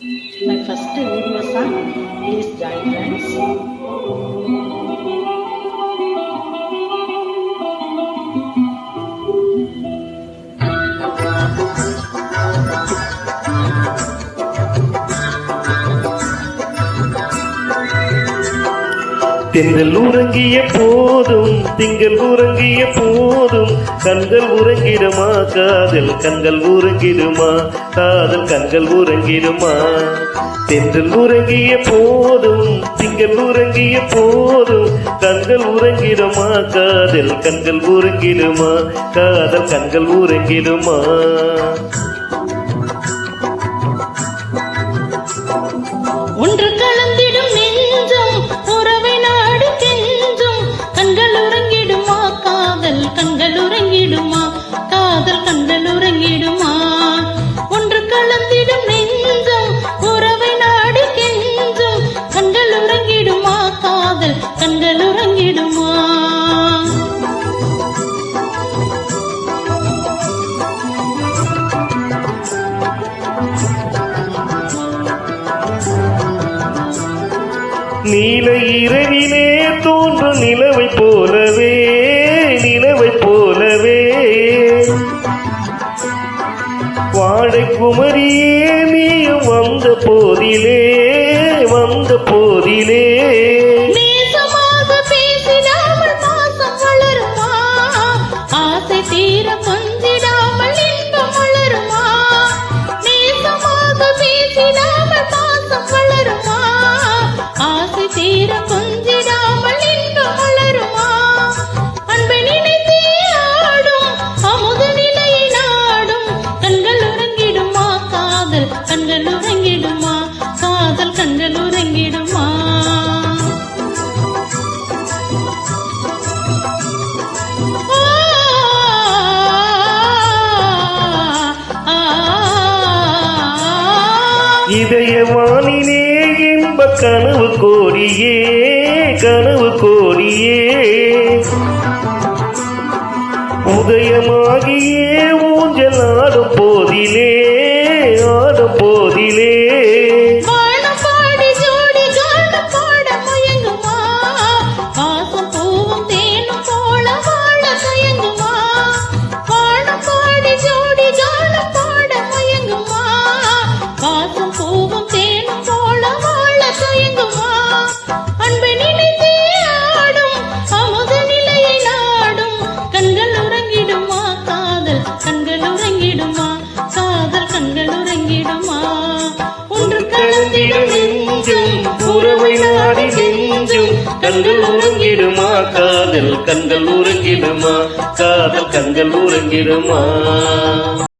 My first video song, please join friends. தென்றல் உறங்கிய போதும் திங்கள் உறங்கிய போதும் கண்கள் உறங்கிடுமா காதல் கண்கள் உறங்கிடுமா காதல் கண்கள் உறங்கிடுமா தென்றல் உறங்கிய போதும் திங்கள் உறங்கிய போதும் கண்கள் உறங்கிடுமா காதல் கண்கள் உறங்கிடுமா காதல் கண்கள் உறங்கிடுமா ஒன்று கலந்திடும் நெஞ்சும் உறவை நாடு கெஞ்சும் கண்கள் உறங்கிடுமா காதல் கண்கள் உறங்கிடுமா காதல் கண்கள் உறங்கிடுமா ஒன்று கலந்திடும் நெஞ்சும் உறவை நாடு கெஞ்சும் கண்கள் உறங்கிடுமா காதல் கண்கள் உறங்கிடுமா நீல இரவிலே தோன்றும் நிலவை போலவே வாடை குமரியே நீயும் வந்த போதிலே நேசமாக பேசிடாமல் பாசம் வளருமா ஆசை தீர கொஞ்சிடாமல் இன்பம் வளருமா நேசமாக பேசிடாமல் பாசம் வளருமா ஆசை தீர கொஞ்சிடாமல் இன்பம் வளருமா அன்பை நினைத்தே ஆடும் அமுத நிலையை நாடும் கண்கள் உறங்கிடுமா காதல் கண்கள் உறங்கிடுமா காதல் கண்கள் உறங்கிடுமா இதயவானிலே இன்ப கனவு கோடியே உதயமாகியே ஊஞ்சல் ஆடும் போதிலே வானம் பாடி ஜோடி கானம் பாட முயங்குமா வாசம் பூவும் தேனும் போல வாழ தயங்குமா வானம் பாடி ஜோடி கானம் பாட முயங்குமா வாசம் பூவும் தேனும் போல வாழ தயங்குமா அன்பை நினைத்தே ஆடும் அமுத நிலையை நாடும் கண்கள் உறங்கிடுமா காதல் கண்கள் உறங்கிடுமா காதல் கண்கள் உறங்கிடுமா ஒன்று கலந்திடும் நெஞ்சும் உறவை நாடி நெஞ்சும் கண்கள் உறங்கிடுமா காதல் கண்கள் உறங்கிடுமா காதல் கண்கள் உறங்கிடுமா